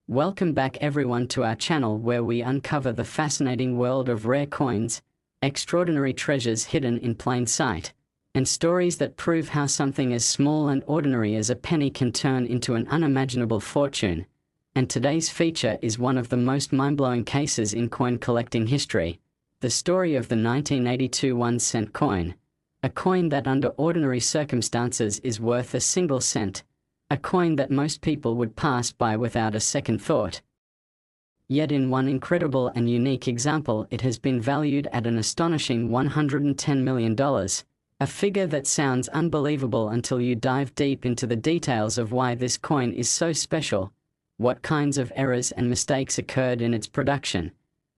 Welcome back everyone to our channel where we uncover the fascinating world of rare coins, extraordinary treasures hidden in plain sight, and stories that prove how something as small and ordinary as a penny can turn into an unimaginable fortune. And today's feature is one of the most mind-blowing cases in coin collecting history, the story of the 1982 1-cent coin, a coin that under ordinary circumstances is worth a single cent. A coin that most people would pass by without a second thought. Yet in one incredible and unique example it has been valued at an astonishing $110 million, a figure that sounds unbelievable until you dive deep into the details of why this coin is so special, what kinds of errors and mistakes occurred in its production,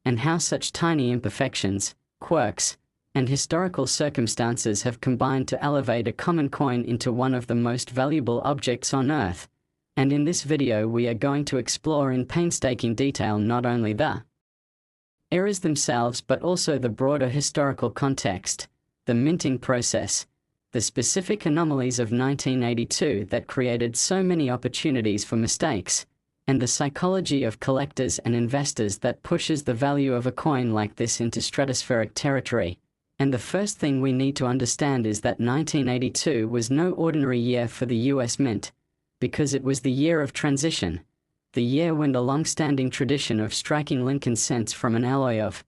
and how such tiny imperfections, quirks, and historical circumstances have combined to elevate a common coin into one of the most valuable objects on Earth. And in this video we are going to explore in painstaking detail not only the errors themselves but also the broader historical context, the minting process, the specific anomalies of 1982 that created so many opportunities for mistakes, and the psychology of collectors and investors that pushes the value of a coin like this into stratospheric territory. And the first thing we need to understand is that 1982 was no ordinary year for the US Mint, because it was the year of transition, the year when the long-standing tradition of striking Lincoln cents from an alloy of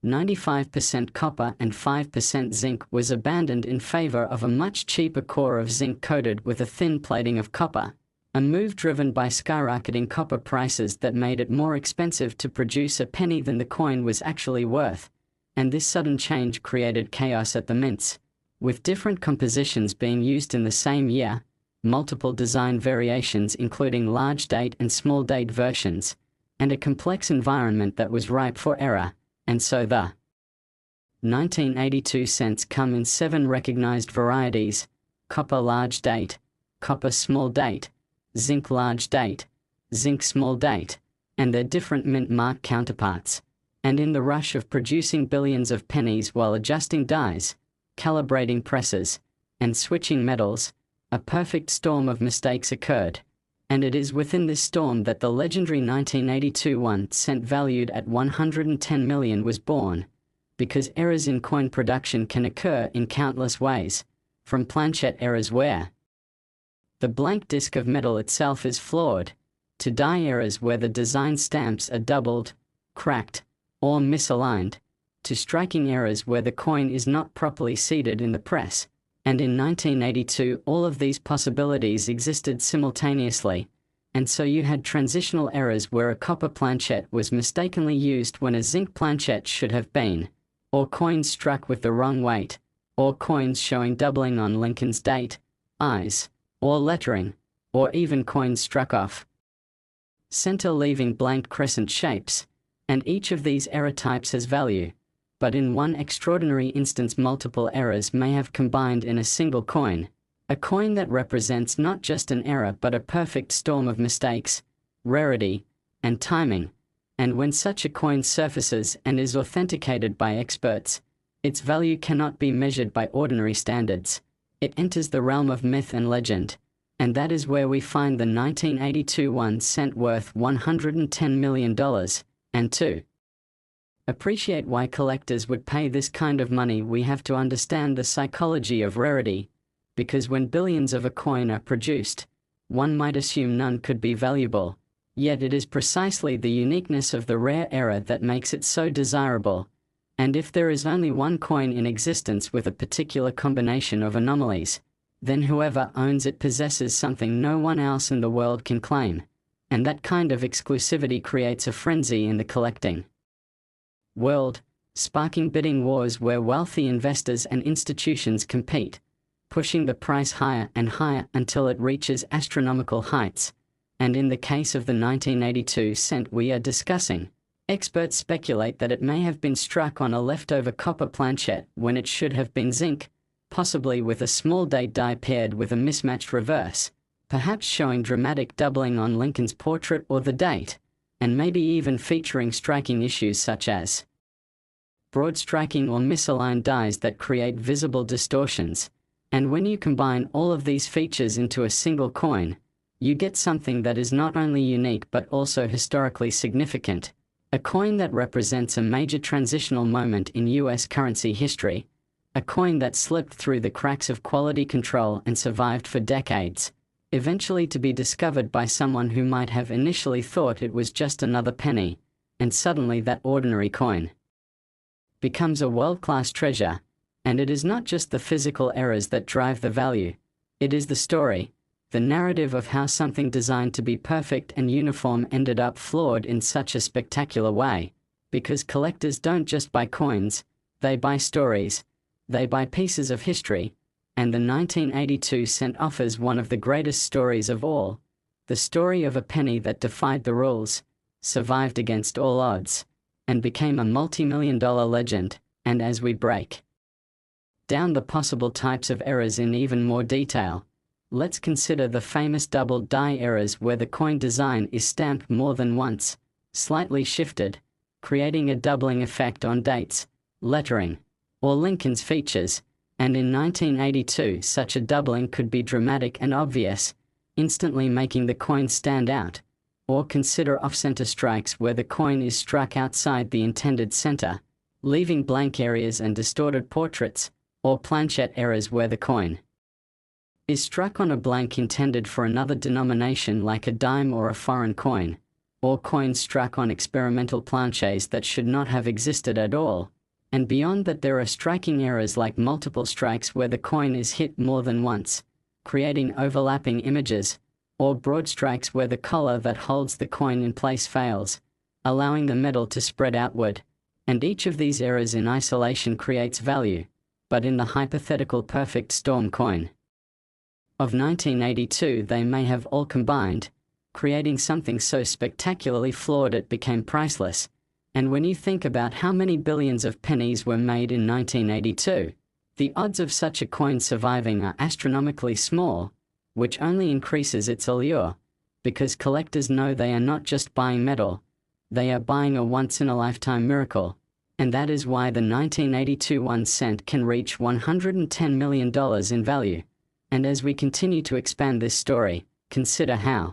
95% copper and 5% zinc was abandoned in favor of a much cheaper core of zinc coated with a thin plating of copper, a move driven by skyrocketing copper prices that made it more expensive to produce a penny than the coin was actually worth. And this sudden change created chaos at the mints, with different compositions being used in the same year, multiple design variations including large date and small date versions, and a complex environment that was ripe for error. And so the 1982 cents come in 7 recognized varieties: copper large date, copper small date, zinc large date, zinc small date, and their different mint mark counterparts. And in the rush of producing billions of pennies while adjusting dies, calibrating presses, and switching metals, a perfect storm of mistakes occurred. And it is within this storm that the legendary 1982 1-cent valued at $110 million was born, because errors in coin production can occur in countless ways, from planchette errors where the blank disc of metal itself is flawed, to die errors where the design stamps are doubled, cracked, or misaligned, to striking errors where the coin is not properly seated in the press. And in 1982 all of these possibilities existed simultaneously, and so you had transitional errors where a copper planchette was mistakenly used when a zinc planchette should have been, or coins struck with the wrong weight, or coins showing doubling on Lincoln's date, eyes, or lettering, or even coins struck off center leaving blank crescent shapes. And each of these error types has value, but in one extraordinary instance multiple errors may have combined in a single coin, a coin that represents not just an error but a perfect storm of mistakes, rarity, and timing. And when such a coin surfaces and is authenticated by experts, its value cannot be measured by ordinary standards. It enters the realm of myth and legend, and that is where we find the 1982 1-cent worth $110 million. And to appreciate why collectors would pay this kind of money we have to understand the psychology of rarity, because when billions of a coin are produced, one might assume none could be valuable, yet it is precisely the uniqueness of the rare error that makes it so desirable. And if there is only one coin in existence with a particular combination of anomalies, then whoever owns it possesses something no one else in the world can claim. And that kind of exclusivity creates a frenzy in the collecting world, sparking bidding wars where wealthy investors and institutions compete, pushing the price higher and higher until it reaches astronomical heights. And in the case of the 1982 cent we are discussing, experts speculate that it may have been struck on a leftover copper planchette when it should have been zinc, possibly with a small date die paired with a mismatched reverse, perhaps showing dramatic doubling on Lincoln's portrait or the date, and maybe even featuring striking issues such as broad striking or misaligned dies that create visible distortions. And when you combine all of these features into a single coin, You get something that is not only unique but also historically significant, a coin that represents a major transitional moment in US currency history, a coin that slipped through the cracks of quality control and survived for decades, eventually to be discovered by someone who might have initially thought it was just another penny, and suddenly that ordinary coin becomes a world-class treasure. And it is not just the physical errors that drive the value, it is the story, the narrative of how something designed to be perfect and uniform ended up flawed in such a spectacular way, because collectors don't just buy coins, they buy stories, they buy pieces of history, and the 1982 cent offers one of the greatest stories of all, the story of a penny that defied the rules, survived against all odds, and became a multi-million-dollar legend. And as we break down the possible types of errors in even more detail, let's consider the famous double die errors where the coin design is stamped more than once, slightly shifted, creating a doubling effect on dates, lettering, or Lincoln's features, and in 1982 such a doubling could be dramatic and obvious, instantly making the coin stand out. Or consider off-center strikes where the coin is struck outside the intended center, leaving blank areas and distorted portraits, or planchette errors where the coin is struck on a blank intended for another denomination like a dime or a foreign coin, or coins struck on experimental planches that should not have existed at all. And beyond that, there are striking errors like multiple strikes where the coin is hit more than once, creating overlapping images, or broad strikes where the collar that holds the coin in place fails, allowing the metal to spread outward. And each of these errors in isolation creates value, but in the hypothetical perfect storm coin of 1982 they may have all combined, creating something so spectacularly flawed it became priceless. And when you think about how many billions of pennies were made in 1982, the odds of such a coin surviving are astronomically small, which only increases its allure, because collectors know they are not just buying metal, they are buying a once-in-a-lifetime miracle. And that is why the 1982 1 cent can reach $110 million in value. And as we continue to expand this story, consider how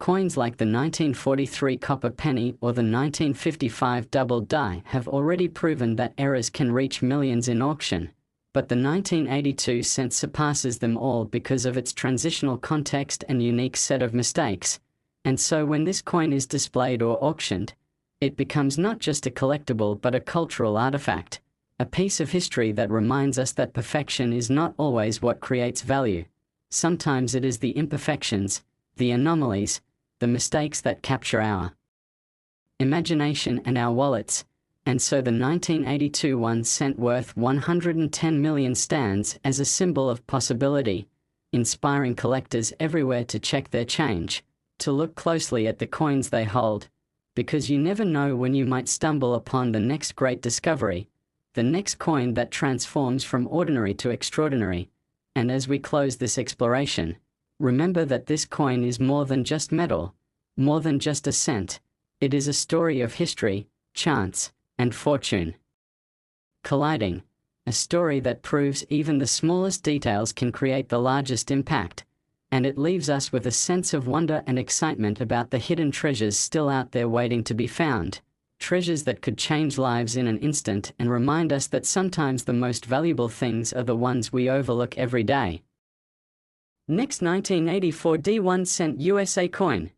coins like the 1943 copper penny or the 1955 double die have already proven that errors can reach millions in auction. But the 1982 cent surpasses them all because of its transitional context and unique set of mistakes. And so when this coin is displayed or auctioned, it becomes not just a collectible but a cultural artifact, a piece of history that reminds us that perfection is not always what creates value. Sometimes it is the imperfections, the anomalies, the mistakes that capture our imagination and our wallets. And so the 1982 1 cent worth 110 million stands as a symbol of possibility, inspiring collectors everywhere to check their change, to look closely at the coins they hold, because you never know when you might stumble upon the next great discovery, the next coin that transforms from ordinary to extraordinary. And as we close this exploration, remember that this coin is more than just metal, more than just a cent. It is a story of history, chance, and fortune colliding, a story that proves even the smallest details can create the largest impact. And it leaves us with a sense of wonder and excitement about the hidden treasures still out there waiting to be found. Treasures that could change lives in an instant and remind us that sometimes the most valuable things are the ones we overlook every day. Next, 1984 D1 cent USA coin,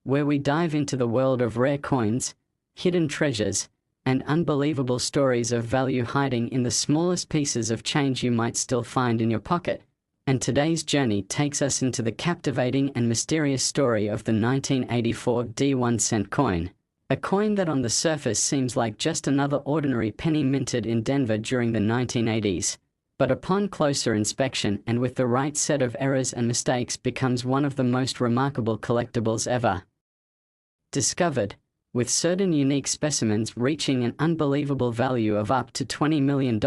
where we dive into the world of rare coins, hidden treasures, and unbelievable stories of value hiding in the smallest pieces of change you might still find in your pocket. And today's journey takes us into the captivating and mysterious story of the 1984 D1 cent coin, a coin that on the surface seems like just another ordinary penny minted in Denver during the 1980s, but upon closer inspection and with the right set of errors and mistakes becomes one of the most remarkable collectibles ever discovered, with certain unique specimens reaching an unbelievable value of up to $20 million.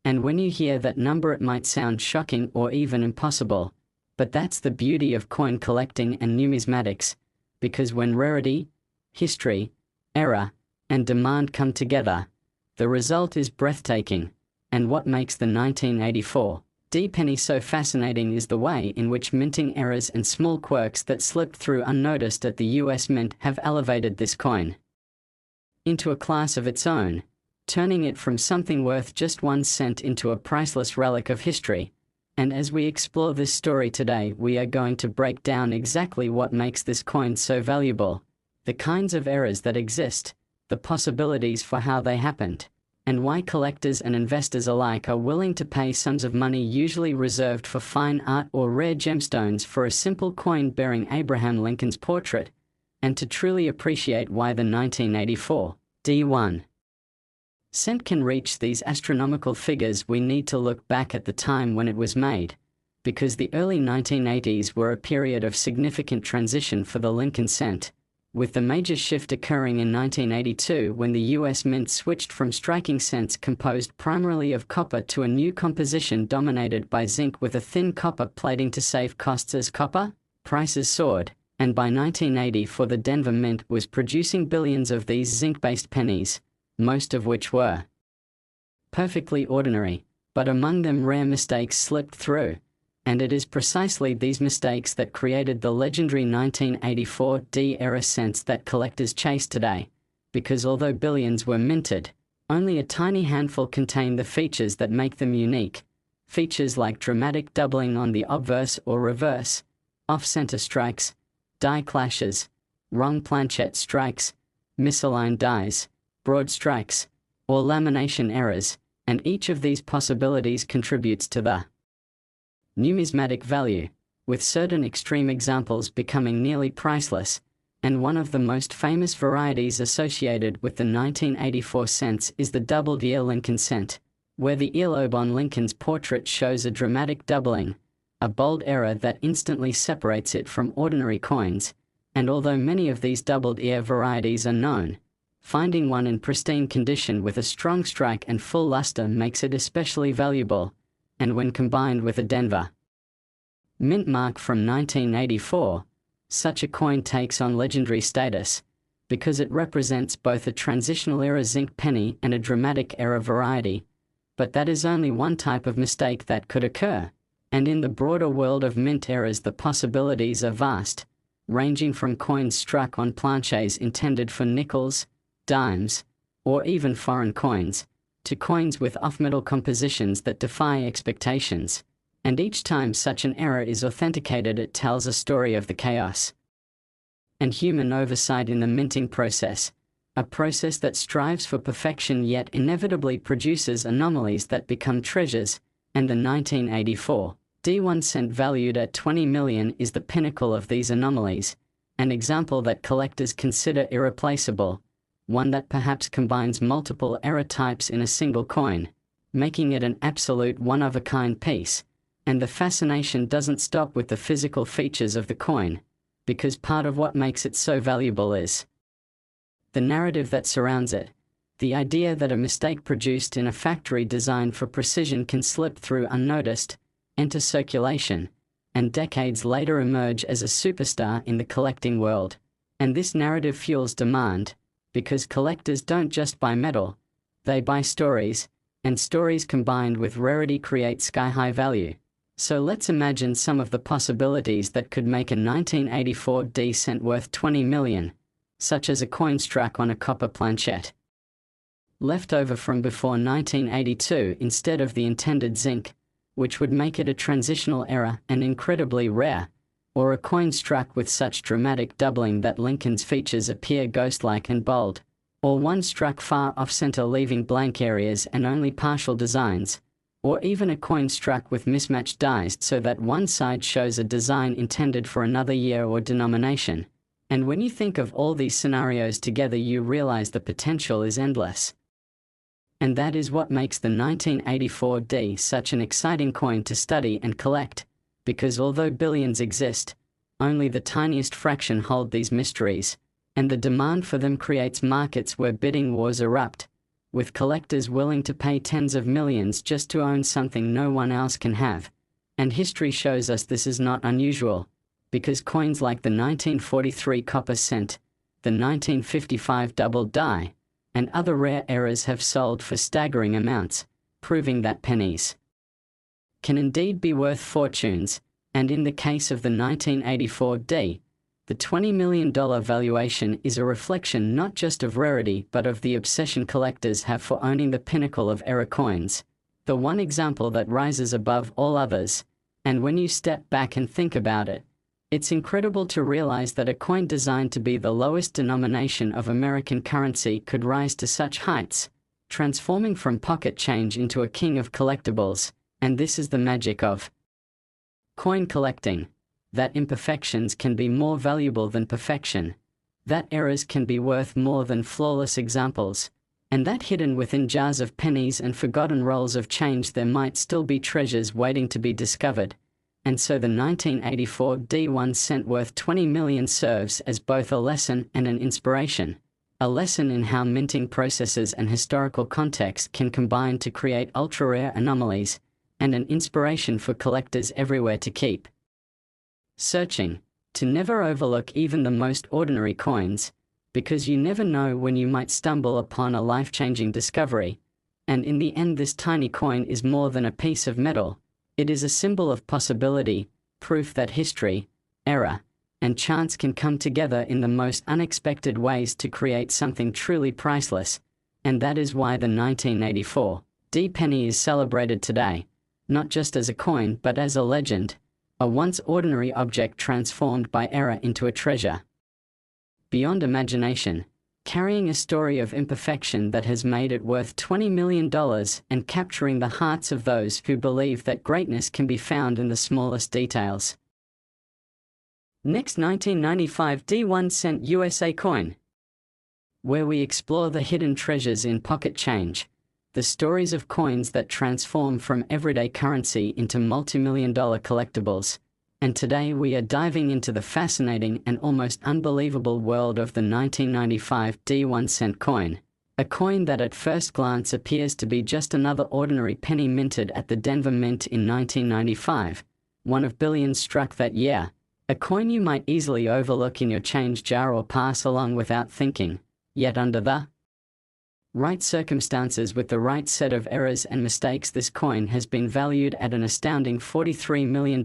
And when you hear that number, it might sound shocking or even impossible. But that's the beauty of coin collecting and numismatics, because when rarity, history, error, and demand come together, the result is breathtaking. And what makes the 1984 D penny. So fascinating is the way in which minting errors and small quirks that slipped through unnoticed at the US Mint have elevated this coin into a class of its own, turning it from something worth just 1 cent into a priceless relic of history. And as we explore this story today, we are going to break down exactly what makes this coin so valuable, the kinds of errors that exist, the possibilities for how they happened, and why collectors and investors alike are willing to pay sums of money usually reserved for fine art or rare gemstones for a simple coin bearing Abraham Lincoln's portrait, and to truly appreciate why the 1984 D1 cent can reach these astronomical figures. We need to look back at the time when it was made, because the early 1980s were a period of significant transition for the Lincoln cent, with the major shift occurring in 1982 when the US Mint switched from striking cents composed primarily of copper to a new composition dominated by zinc with a thin copper plating to save costs as copper prices soared, and by 1984 the Denver Mint was producing billions of these zinc-based pennies, most of which were perfectly ordinary, but among them rare mistakes slipped through, and it is precisely these mistakes that created the legendary 1984 D-era cents that collectors chase today, because although billions were minted, only a tiny handful contain the features that make them unique, features like dramatic doubling on the obverse or reverse, off-center strikes, die clashes, wrong planchette strikes, misaligned dies, broad strikes, or lamination errors, and each of these possibilities contributes to the numismatic value, with certain extreme examples becoming nearly priceless, and one of the most famous varieties associated with the 1984 cents is the doubled ear Lincoln cent, where the earlobe on Lincoln's portrait shows a dramatic doubling, a bold error that instantly separates it from ordinary coins, and although many of these doubled ear varieties are known, finding one in pristine condition with a strong strike and full luster makes it especially valuable, and when combined with a Denver Mint mark from 1984, such a coin takes on legendary status, because it represents both a transitional era zinc penny and a dramatic era variety. But that is only one type of mistake that could occur, and in the broader world of mint eras the possibilities are vast, ranging from coins struck on planches intended for nickels, dimes, or even foreign coins, to coins with off-metal compositions that defy expectations, and each time such an error is authenticated it tells a story of the chaos and human oversight in the minting process, a process that strives for perfection yet inevitably produces anomalies that become treasures, and the 1984 D1 cent valued at $20 million is the pinnacle of these anomalies, an example that collectors consider irreplaceable, one that perhaps combines multiple error types in a single coin, making it an absolute one-of-a-kind piece. And the fascination doesn't stop with the physical features of the coin, because part of what makes it so valuable is the narrative that surrounds it, the idea that a mistake produced in a factory designed for precision can slip through unnoticed, enter circulation, and decades later emerge as a superstar in the collecting world. And this narrative fuels demand, because collectors don't just buy metal, they buy stories, and stories combined with rarity create sky-high value. So let's imagine some of the possibilities that could make a 1984 D cent worth $20 million, such as a coin struck on a copper planchette, left over from before 1982 instead of the intended zinc, which would make it a transitional error and incredibly rare, or a coin struck with such dramatic doubling that Lincoln's features appear ghost-like and bold, or one struck far off-center leaving blank areas and only partial designs, or even a coin struck with mismatched dies so that one side shows a design intended for another year or denomination. And when you think of all these scenarios together you realize the potential is endless. And that is what makes the 1984 D such an exciting coin to study and collect, because although billions exist, only the tiniest fraction hold these mysteries, and the demand for them creates markets where bidding wars erupt, with collectors willing to pay tens of millions just to own something no one else can have. And history shows us this is not unusual, because coins like the 1943 copper cent, the 1955 double die, and other rare errors have sold for staggering amounts, proving that pennies can indeed be worth fortunes, and in the case of the 1984 D, the $20 million valuation is a reflection not just of rarity but of the obsession collectors have for owning the pinnacle of error coins, the one example that rises above all others. And when you step back and think about it, it's incredible to realize that a coin designed to be the lowest denomination of American currency could rise to such heights, transforming from pocket change into a king of collectibles. And this is the magic of coin collecting: that imperfections can be more valuable than perfection, that errors can be worth more than flawless examples, and that hidden within jars of pennies and forgotten rolls of change there might still be treasures waiting to be discovered. And so the 1984 D1 cent worth 20 million serves as both a lesson and an inspiration. A lesson in how minting processes and historical context can combine to create ultra-rare anomalies, and an inspiration for collectors everywhere to keep searching, to never overlook even the most ordinary coins, because you never know when you might stumble upon a life-changing discovery. And in the end, this tiny coin is more than a piece of metal. It is a symbol of possibility, proof that history, error, and chance can come together in the most unexpected ways to create something truly priceless. And that is why the 1984 D penny is celebrated today, not just as a coin but as a legend, a once ordinary object transformed by error into a treasure beyond imagination, carrying a story of imperfection that has made it worth $20 million and capturing the hearts of those who believe that greatness can be found in the smallest details. Next, 1995 D1 cent USA coin, where we explore the hidden treasures in pocket change, the stories of coins that transform from everyday currency into multi-million-dollar collectibles. And today we are diving into the fascinating and almost unbelievable world of the 1995 D1 cent coin, a coin that at first glance appears to be just another ordinary penny minted at the Denver Mint in 1995, one of billions struck that year, a coin you might easily overlook in your change jar or pass along without thinking. Yet under the right circumstances, with the right set of errors and mistakes, this coin has been valued at an astounding $43 million.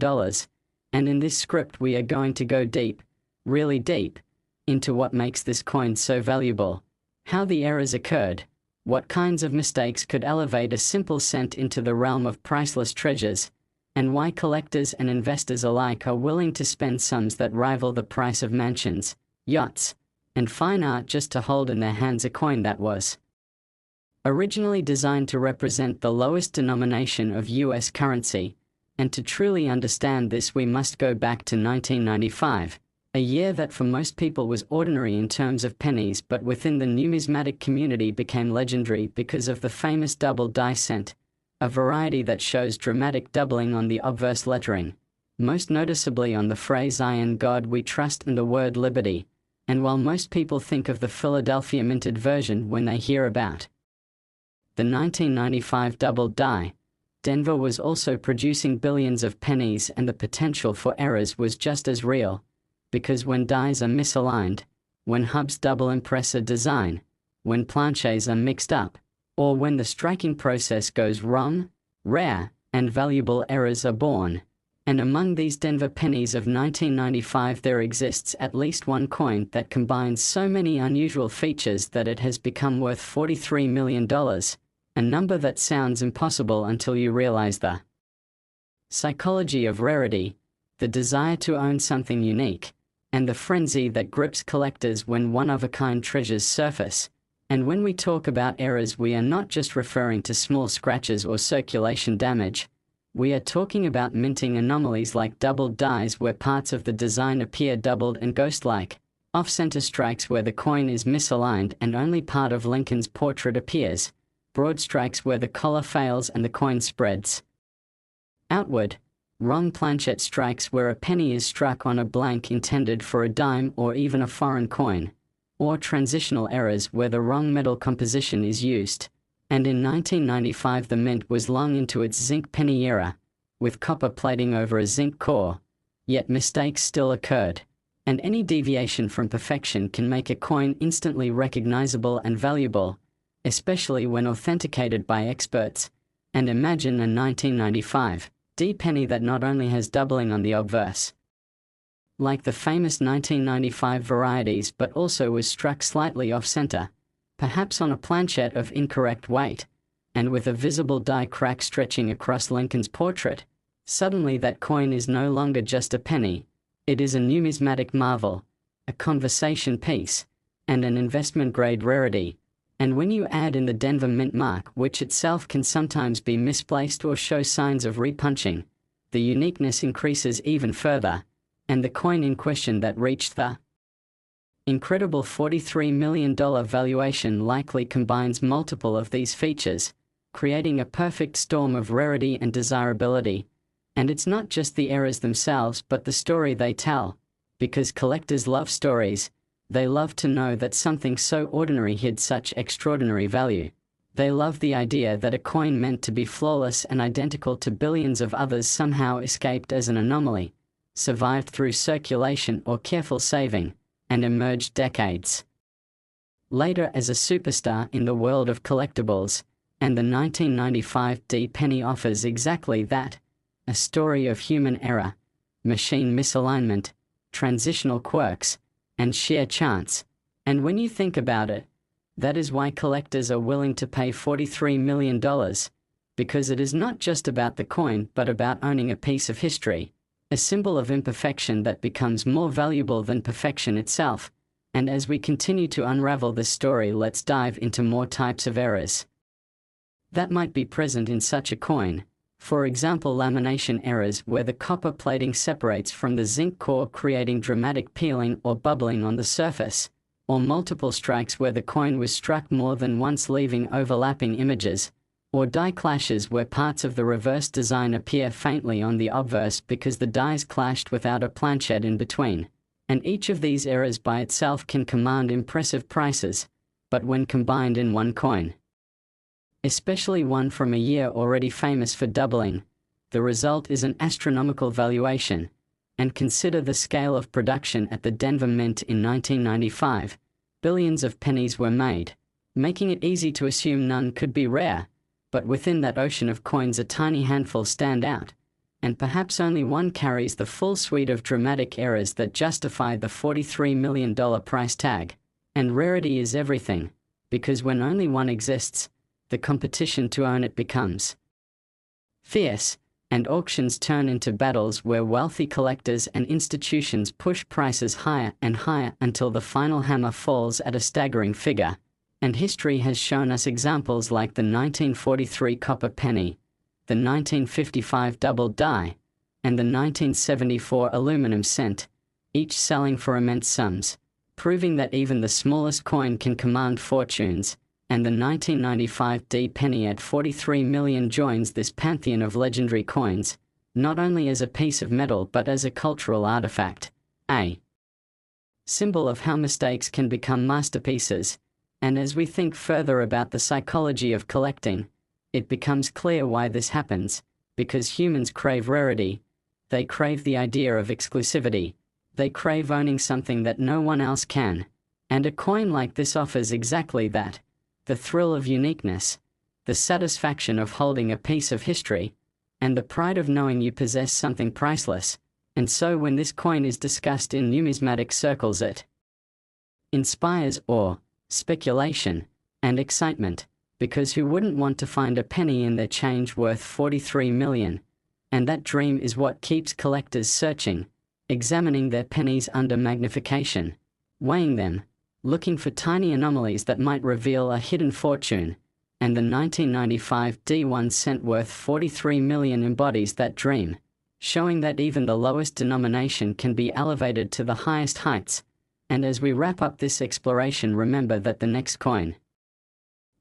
And in this script we are going to go deep, really deep, into what makes this coin so valuable, how the errors occurred, what kinds of mistakes could elevate a simple cent into the realm of priceless treasures, and why collectors and investors alike are willing to spend sums that rival the price of mansions, yachts, and fine art just to hold in their hands a coin that was originally designed to represent the lowest denomination of US currency. And to truly understand this, we must go back to 1995, a year that for most people was ordinary in terms of pennies, but within the numismatic community became legendary because of the famous double die cent, a variety that shows dramatic doubling on the obverse lettering, most noticeably on the phrase "I in God we trust" and the word liberty. And while most people think of the Philadelphia minted version when they hear about the 1995 double die, Denver was also producing billions of pennies, and the potential for errors was just as real, because when dies are misaligned, when hubs double impressor design, when planches are mixed up, or when the striking process goes wrong, rare and valuable errors are born. And among these Denver pennies of 1995 there exists at least one coin that combines so many unusual features that it has become worth $43 million. A number that sounds impossible until you realize the psychology of rarity, the desire to own something unique, and the frenzy that grips collectors when one-of-a-kind treasures surface. And when we talk about errors, we are not just referring to small scratches or circulation damage. We are talking about minting anomalies like doubled dies where parts of the design appear doubled and ghost-like, off-center strikes where the coin is misaligned and only part of Lincoln's portrait appears, broad strikes where the collar fails and the coin spreads outward, wrong planchette strikes where a penny is struck on a blank intended for a dime or even a foreign coin, or transitional errors where the wrong metal composition is used. And in 1995 the mint was long into its zinc penny era, with copper plating over a zinc core, yet mistakes still occurred, and any deviation from perfection can make a coin instantly recognizable and valuable, especially when authenticated by experts. And imagine a 1995 D penny that not only has doubling on the obverse, like the famous 1995 varieties, but also was struck slightly off-center, perhaps on a planchette of incorrect weight, and with a visible die crack stretching across Lincoln's portrait. Suddenly that coin is no longer just a penny, it is a numismatic marvel, a conversation piece, and an investment-grade rarity. And when you add in the Denver mint mark, which itself can sometimes be misplaced or show signs of repunching, the uniqueness increases even further, and the coin in question that reached the incredible $43 million valuation likely combines multiple of these features, creating a perfect storm of rarity and desirability. And it's not just the errors themselves but the story they tell, because collectors love stories. They love to know that something so ordinary hid such extraordinary value. They love the idea that a coin meant to be flawless and identical to billions of others somehow escaped as an anomaly, survived through circulation or careful saving, and emerged decades later as a superstar in the world of collectibles. And the 1995 D penny offers exactly that, a story of human error, machine misalignment, transitional quirks, and sheer chance. And when you think about it, that is why collectors are willing to pay $43 million, because it is not just about the coin but about owning a piece of history, a symbol of imperfection that becomes more valuable than perfection itself. And as we continue to unravel this story, let's dive into more types of errors that might be present in such a coin. For example, lamination errors where the copper plating separates from the zinc core, creating dramatic peeling or bubbling on the surface, or multiple strikes where the coin was struck more than once, leaving overlapping images, or die clashes where parts of the reverse design appear faintly on the obverse because the dies clashed without a planchette in between. And each of these errors by itself can command impressive prices, but when combined in one coin, especially one from a year already famous for doubling, the result is an astronomical valuation. And consider the scale of production at the Denver Mint in 1995. Billions of pennies were made, making it easy to assume none could be rare. But within that ocean of coins, a tiny handful stand out, and perhaps only one carries the full suite of dramatic errors that justify the $43 million price tag. And rarity is everything, because when only one exists, the competition to own it becomes fierce, and auctions turn into battles where wealthy collectors and institutions push prices higher and higher until the final hammer falls at a staggering figure. And history has shown us examples like the 1943 copper penny, the 1955 double die, and the 1974 aluminum cent, each selling for immense sums, proving that even the smallest coin can command fortunes. And the 1995 D penny at $43 million joins this pantheon of legendary coins, not only as a piece of metal but as a cultural artifact, a symbol of how mistakes can become masterpieces. And as we think further about the psychology of collecting, it becomes clear why this happens, because humans crave rarity, they crave the idea of exclusivity, they crave owning something that no one else can, and a coin like this offers exactly that. The thrill of uniqueness, the satisfaction of holding a piece of history, and the pride of knowing you possess something priceless. And so when this coin is discussed in numismatic circles, it inspires awe, speculation, and excitement, because who wouldn't want to find a penny in their change worth $43 million? And that dream is what keeps collectors searching, examining their pennies under magnification, weighing them, looking for tiny anomalies that might reveal a hidden fortune. And the 1995 D1 cent worth $43 million embodies that dream, showing that even the lowest denomination can be elevated to the highest heights. And as we wrap up this exploration, remember that the next coin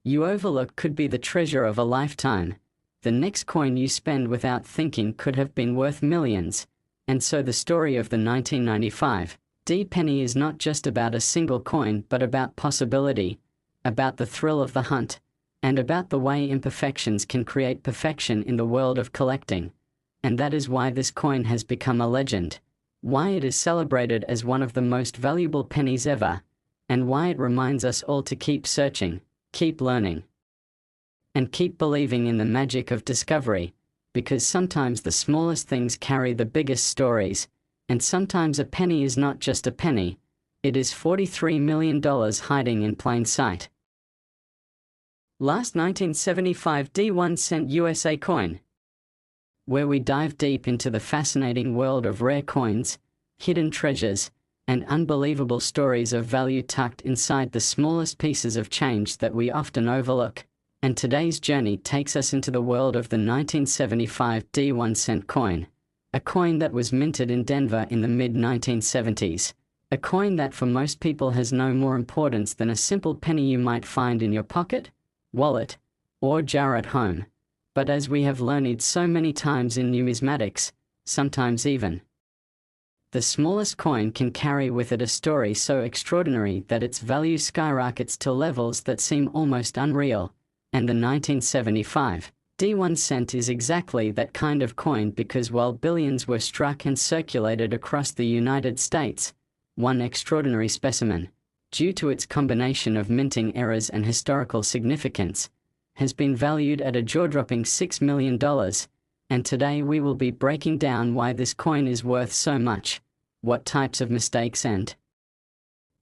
you overlook could be the treasure of a lifetime. The next coin you spend without thinking could have been worth millions. And so the story of the 1995 D penny is not just about a single coin but about possibility, about the thrill of the hunt, and about the way imperfections can create perfection in the world of collecting. And that is why this coin has become a legend, why it is celebrated as one of the most valuable pennies ever, and why it reminds us all to keep searching, keep learning, and keep believing in the magic of discovery. because sometimes the smallest things carry the biggest stories, and sometimes a penny is not just a penny, it is $43 million hiding in plain sight. Last 1975 D1 cent USA coin, where we dive deep into the fascinating world of rare coins, hidden treasures, and unbelievable stories of value tucked inside the smallest pieces of change that we often overlook. And today's journey takes us into the world of the 1975 D1 cent coin, a coin that was minted in Denver in the mid-1970s, a coin that for most people has no more importance than a simple penny you might find in your pocket, wallet, or jar at home. But as we have learned so many times in numismatics, sometimes even the smallest coin can carry with it a story so extraordinary that its value skyrockets to levels that seem almost unreal. And the 1975 D1 cent is exactly that kind of coin, because while billions were struck and circulated across the United States, one extraordinary specimen, due to its combination of minting errors and historical significance, has been valued at a jaw-dropping $6 million, and today we will be breaking down why this coin is worth so much, what types of mistakes and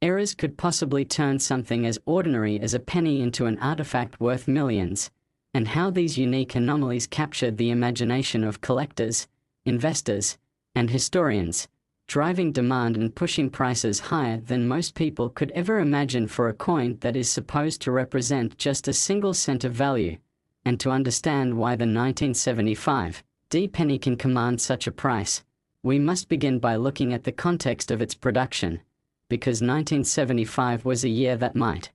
errors could possibly turn something as ordinary as a penny into an artifact worth millions, and how these unique anomalies captured the imagination of collectors, investors, and historians, driving demand and pushing prices higher than most people could ever imagine for a coin that is supposed to represent just a single cent of value. And to understand why the 1975 D penny can command such a price, we must begin by looking at the context of its production, because 1975 was a year that might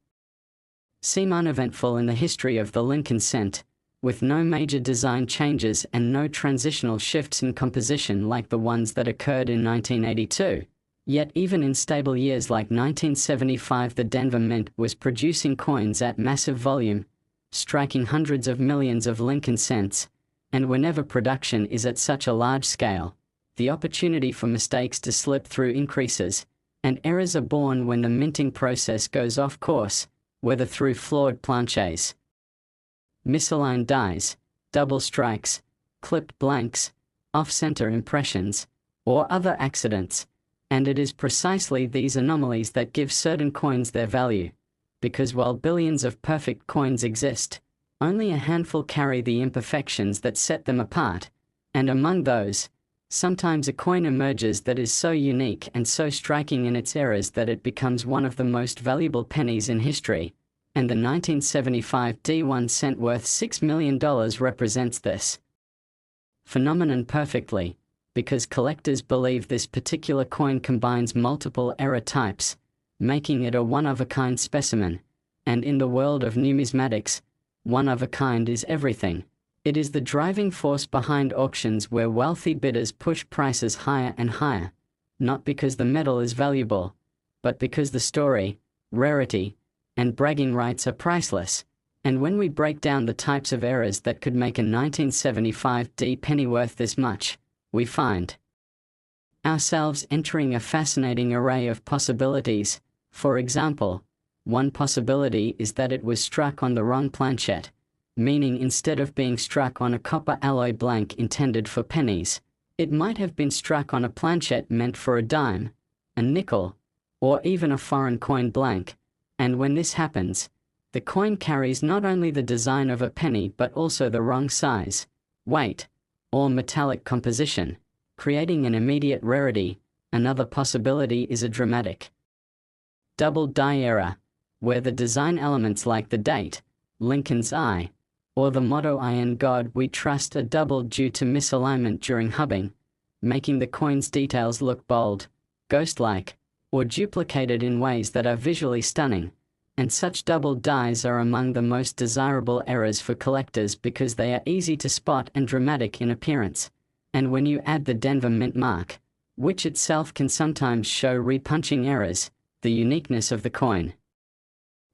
seem uneventful in the history of the Lincoln cent, with no major design changes and no transitional shifts in composition like the ones that occurred in 1982. Yet even in stable years like 1975, the Denver Mint was producing coins at massive volume, striking hundreds of millions of Lincoln cents, and whenever production is at such a large scale, the opportunity for mistakes to slip through increases, and errors are born when the minting process goes off course, whether through flawed planches, misaligned dies, double strikes, clipped blanks, off-center impressions, or other accidents. And it is precisely these anomalies that give certain coins their value, because while billions of perfect coins exist, only a handful carry the imperfections that set them apart, and among those, sometimes a coin emerges that is so unique and so striking in its errors that it becomes one of the most valuable pennies in history, and the 1975 D1 cent worth $6 million represents this phenomenon perfectly, because collectors believe this particular coin combines multiple error types, making it a one-of-a-kind specimen, and in the world of numismatics, one-of-a-kind is everything. It is the driving force behind auctions where wealthy bidders push prices higher and higher, not because the metal is valuable, but because the story, rarity, and bragging rights are priceless. And when we break down the types of errors that could make a 1975 D penny worth this much, we find ourselves entering a fascinating array of possibilities. For example, one possibility is that it was struck on the wrong planchet, meaning instead of being struck on a copper alloy blank intended for pennies, it might have been struck on a planchet meant for a dime, a nickel, or even a foreign coin blank. And when this happens, the coin carries not only the design of a penny but also the wrong size, weight, or metallic composition, creating an immediate rarity. Another possibility is a dramatic double die error, where the design elements like the date, Lincoln's eye, or the motto "I in God we trust" are doubled due to misalignment during hubbing, making the coin's details look bold, ghost-like, or duplicated in ways that are visually stunning. And such double dies are among the most desirable errors for collectors because they are easy to spot and dramatic in appearance. And when you add the Denver Mint mark, which itself can sometimes show repunching errors, the uniqueness of the coin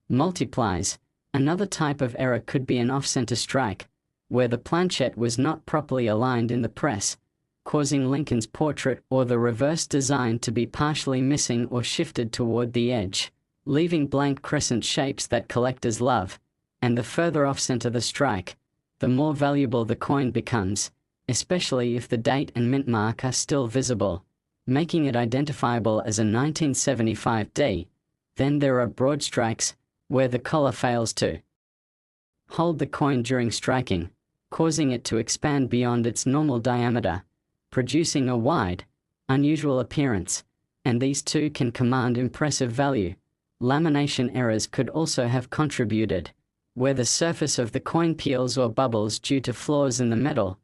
multiplies. Another type of error could be an off-center strike, where the planchet was not properly aligned in the press, causing Lincoln's portrait or the reverse design to be partially missing or shifted toward the edge, leaving blank crescent shapes that collectors love. And the further off-center the strike, the more valuable the coin becomes, especially if the date and mint mark are still visible, making it identifiable as a 1975 D. Then there are broad strikes, where the collar fails to hold the coin during striking, causing it to expand beyond its normal diameter, producing a wide, unusual appearance, and these too can command impressive value. Lamination errors could also have contributed, where the surface of the coin peels or bubbles due to flaws in the metal,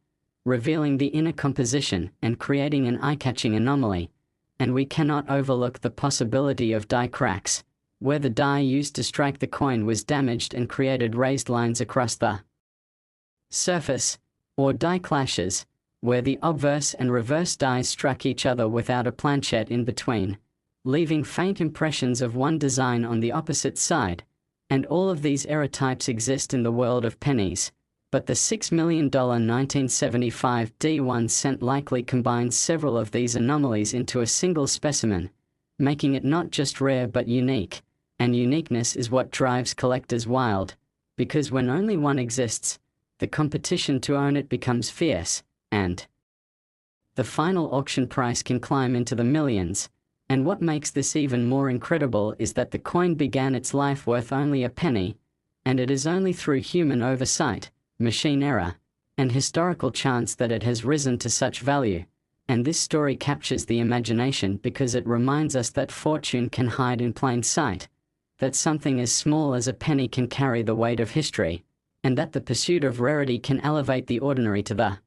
revealing the inner composition and creating an eye-catching anomaly. And we cannot overlook the possibility of die cracks, where the die used to strike the coin was damaged and created raised lines across the surface, or die clashes, where the obverse and reverse dies struck each other without a planchette in between, leaving faint impressions of one design on the opposite side. And all of these error types exist in the world of pennies, but the $6 million 1975 D1 cent likely combines several of these anomalies into a single specimen, making it not just rare but unique. And uniqueness is what drives collectors wild, because when only one exists, the competition to own it becomes fierce, and the final auction price can climb into the millions. And what makes this even more incredible is that the coin began its life worth only a penny, and it is only through human oversight, machine error, and historical chance that it has risen to such value. And this story captures the imagination because it reminds us that fortune can hide in plain sight, that something as small as a penny can carry the weight of history, and that the pursuit of rarity can elevate the ordinary to the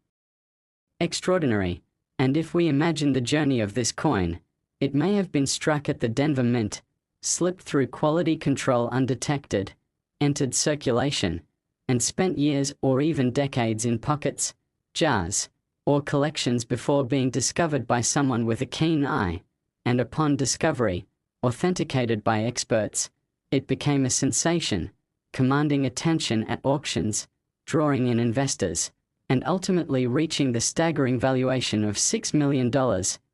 extraordinary. And if we imagine the journey of this coin, it may have been struck at the Denver Mint, slipped through quality control undetected, entered circulation, and spent years or even decades in pockets, jars, or collections before being discovered by someone with a keen eye, and upon discovery, authenticated by experts, it became a sensation, commanding attention at auctions, drawing in investors, and ultimately reaching the staggering valuation of $6 million.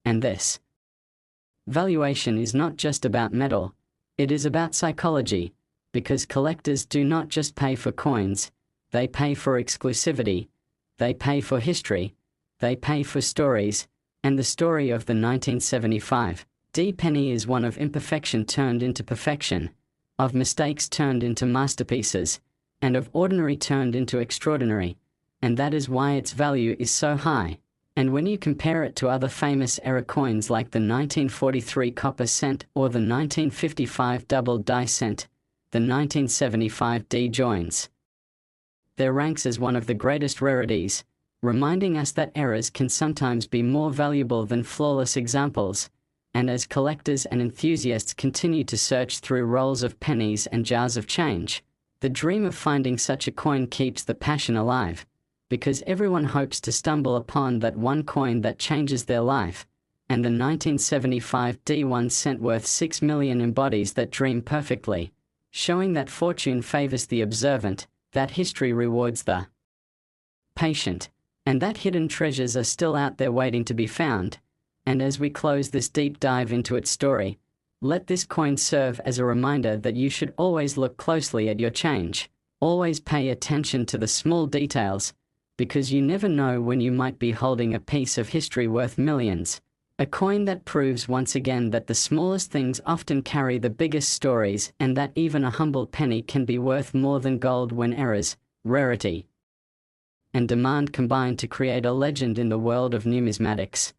And this valuation is not just about metal, it is about psychology, because collectors do not just pay for coins, they pay for exclusivity, they pay for history, they pay for stories, and the story of the 1975 D penny is one of imperfection turned into perfection, of mistakes turned into masterpieces, and of ordinary turned into extraordinary, and that is why its value is so high. And when you compare it to other famous era coins like the 1943 copper cent or the 1955 double die cent, the 1975 D joins their ranks as one of the greatest rarities, reminding us that errors can sometimes be more valuable than flawless examples. And as collectors and enthusiasts continue to search through rolls of pennies and jars of change, the dream of finding such a coin keeps the passion alive, because everyone hopes to stumble upon that one coin that changes their life, and the 1975 D1 cent worth $6 million embodies that dream perfectly, showing that fortune favors the observant, that history rewards the patient, and that hidden treasures are still out there waiting to be found. And as we close this deep dive into its story, let this coin serve as a reminder that you should always look closely at your change, always pay attention to the small details, because you never know when you might be holding a piece of history worth millions. A coin that proves once again that the smallest things often carry the biggest stories, and that even a humble penny can be worth more than gold when errors, rarity, and demand combine to create a legend in the world of numismatics.